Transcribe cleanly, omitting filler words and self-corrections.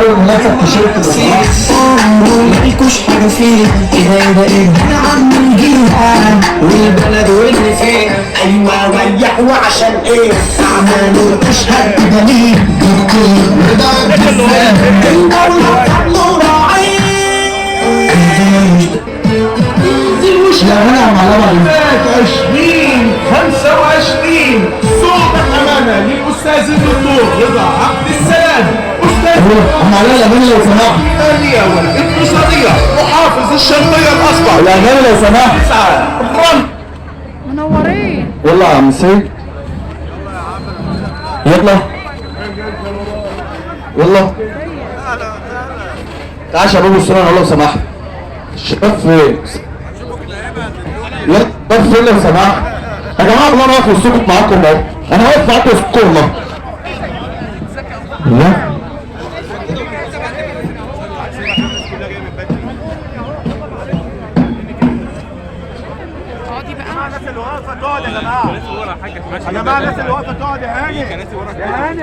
عملوا لنفسك تيشيرت مالكوش حاجة فيه ايه احنا عم نجيبها والبلد واللي فيه ايوه ويح وعشان ايه اعمالوا تشهد بدليل رضا الدولة تعملوا راعي لا غنى معلمة 2025 صوت الأمانة للأستاذ الدكتور رضا عبد السلام أستاذ احنا علينا الأغاني لو سمحت. المالية والاقتصادية محافظ الشرقية الأصفر. الأغاني لو سمحت. منورين. يلا يا عم سيد يلا يلا تعال يا شباب الصورة لو سمحت. الشباب فين؟ يلا الشباب فين لو سمحت؟ يا جماعة والله أنا واقف والسكت معاكم أهو. أنا واقف معاكم وسطكم والله. لا الناس اللي واقفة تقعد يا جماعة. يا جماعة الناس اللي واقفة تقعد يا هاني. يا هاني.